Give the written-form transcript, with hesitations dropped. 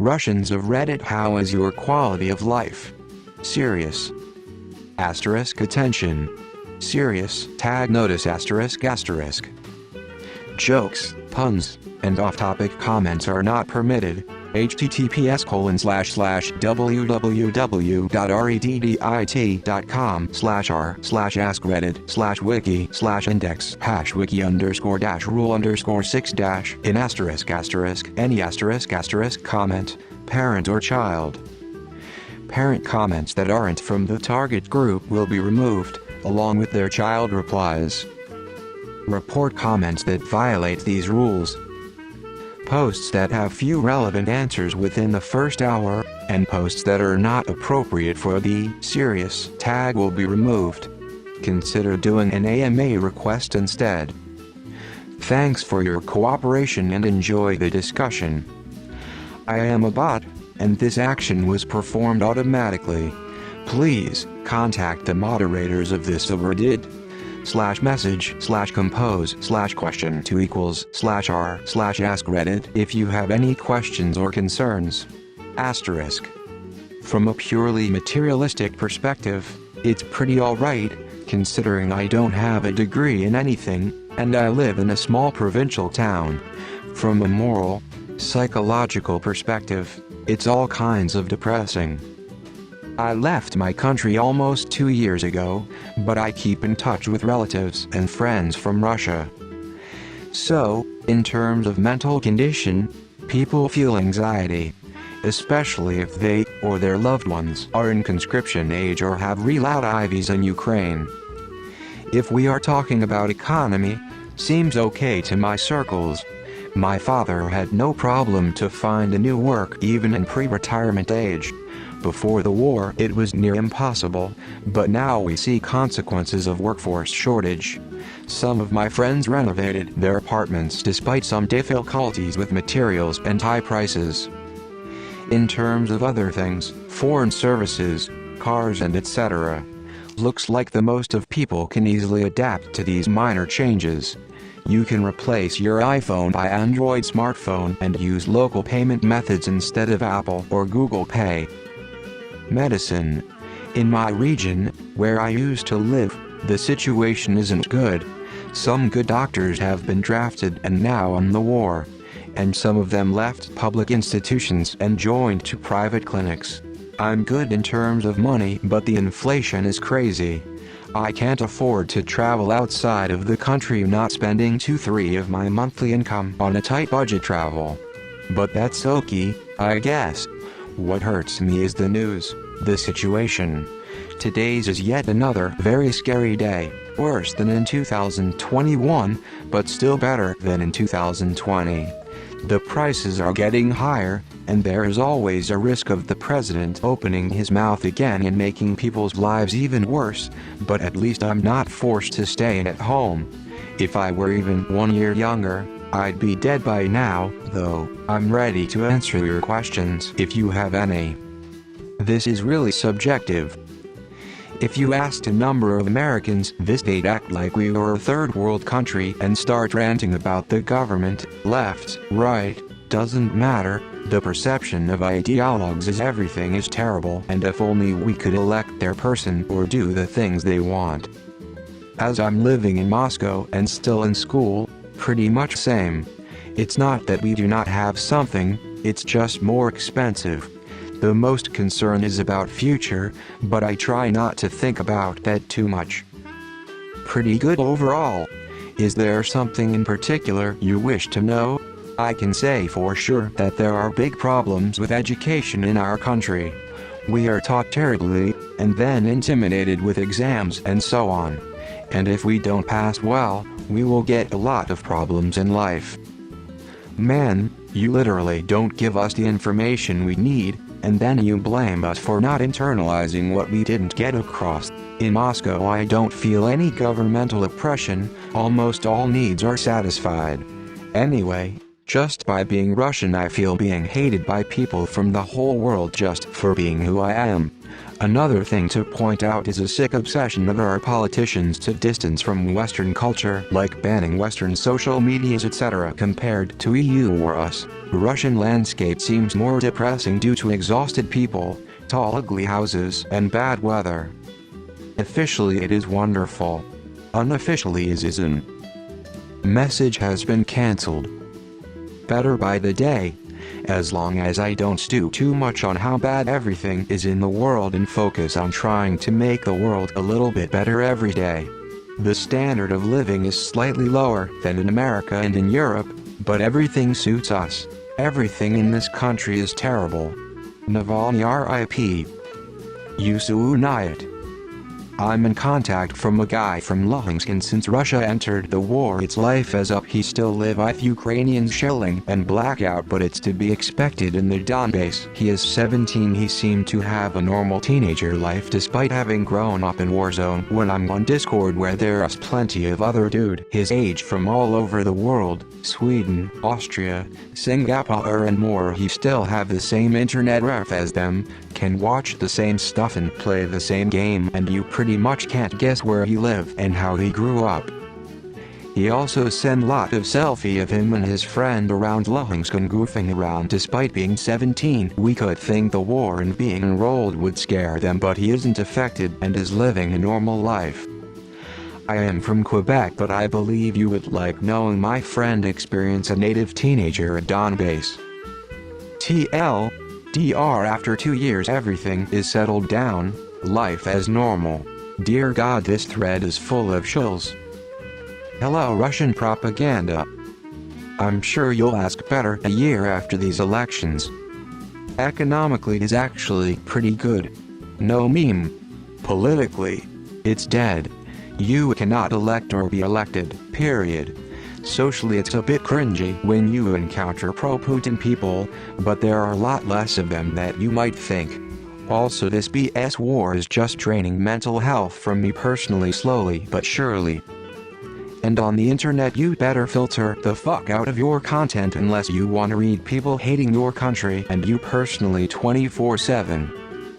Russians of Reddit, how is your quality of life? Serious. Asterisk attention. Serious. Tag notice asterisk asterisk. Jokes, puns, and off-topic comments are not permitted. https://www.reddit.com/r/wiki/index #wiki_rule_6- in any comment, parent or child. Parent comments that aren't from the target group will be removed, along with their child replies. Report comments that violate these rules. Posts that have few relevant answers within the first hour, and posts that are not appropriate for the serious tag will be removed. Consider doing an AMA request instead. Thanks for your cooperation and enjoy the discussion. I am a bot, and this action was performed automatically. Please contact the moderators of this subreddit. /message/compose/question2=r/ask-reddit if you have any questions or concerns. Asterisk. From a purely materialistic perspective, it's pretty alright, considering I don't have a degree in anything, and I live in a small provincial town. From a moral, psychological perspective, it's all kinds of depressing. I left my country almost 2 years ago, but I keep in touch with relatives and friends from Russia. So, in terms of mental condition, people feel anxiety, especially if they or their loved ones are in conscription age or have real-out IVs in Ukraine. If we are talking about economy, seems okay to my circles. My father had no problem to find a new work even in pre-retirement age. Before the war it was near impossible, but now we see consequences of workforce shortage. Some of my friends renovated their apartments despite some difficulties with materials and high prices. In terms of other things, foreign services, cars and etc., looks like the most of people can easily adapt to these minor changes. You can replace your iPhone by Android smartphone and use local payment methods instead of Apple or Google Pay. Medicine. In my region, where I used to live, the situation isn't good. Some good doctors have been drafted and now on the war, and some of them left public institutions and joined to private clinics. I'm good in terms of money, but the inflation is crazy. I can't afford to travel outside of the country, not spending 2-3 of my monthly income on a tight budget travel. But that's okay, I guess. What hurts me is the news, the situation. Today's is yet another very scary day, worse than in 2021, but still better than in 2020. The prices are getting higher, and there is always a risk of the president opening his mouth again and making people's lives even worse, but at least I'm not forced to stay at home. If I were even 1 year younger, I'd be dead by now, though. I'm ready to answer your questions if you have any. This is really subjective. If you asked a number of Americans this, they'd act like we were a third world country and start ranting about the government, left, right, doesn't matter. The perception of ideologues is everything is terrible, and if only we could elect their person or do the things they want. As I'm living in Moscow and still in school, pretty much same. It's not that we do not have something, it's just more expensive. The most concern is about future, but I try not to think about that too much. Pretty good overall. Is there something in particular you wish to know? I can say for sure that there are big problems with education in our country. We are taught terribly, and then intimidated with exams and so on. And if we don't pass well, we will get a lot of problems in life. Man, you literally don't give us the information we need, and then you blame us for not internalizing what we didn't get across. In Moscow I don't feel any governmental oppression, almost all needs are satisfied. Anyway, just by being Russian I feel being hated by people from the whole world just for being who I am. Another thing to point out is a sick obsession of our politicians to distance from Western culture, like banning Western social medias etc. Compared to EU or us, Russian landscape seems more depressing due to exhausted people, tall ugly houses, and bad weather. Officially it is wonderful. Unofficially it isn't. Message has been cancelled. Better by the day. As long as I don't stew too much on how bad everything is in the world and focus on trying to make the world a little bit better every day. The standard of living is slightly lower than in America and in Europe, but everything suits us. Everything in this country is terrible. Navalny RIP. Usuunayat. I'm in contact from a guy from Luhansk, and since Russia entered the war its life is up. He still live with Ukrainian shelling and blackout, but it's to be expected in the Donbass. He is 17. He seemed to have a normal teenager life despite having grown up in war zone. When I'm on Discord where there's plenty of other dude his age from all over the world, Sweden, Austria, Singapore and more, he still have the same internet ref as them, can watch the same stuff and play the same game, and you pretty much can't guess where he live and how he grew up. He also send lot of selfie of him and his friend around Luhansk and goofing around despite being 17. We could think the war and being enrolled would scare them, but he isn't affected and is living a normal life. I am from Quebec, but I believe you would like knowing my friend experience a native teenager at Donbass. TLDR, after 2 years everything is settled down, life as normal. Dear God, this thread is full of shills. Hello Russian propaganda. I'm sure you'll ask better a year after these elections. Economically it is actually pretty good. No meme. Politically, it's dead. You cannot elect or be elected, period. Socially it's a bit cringy when you encounter pro-Putin people, but there are a lot less of them than you might think. Also, this BS war is just draining mental health from me personally, slowly but surely. And on the internet you better filter the fuck out of your content unless you want to read people hating your country and you personally 24/7.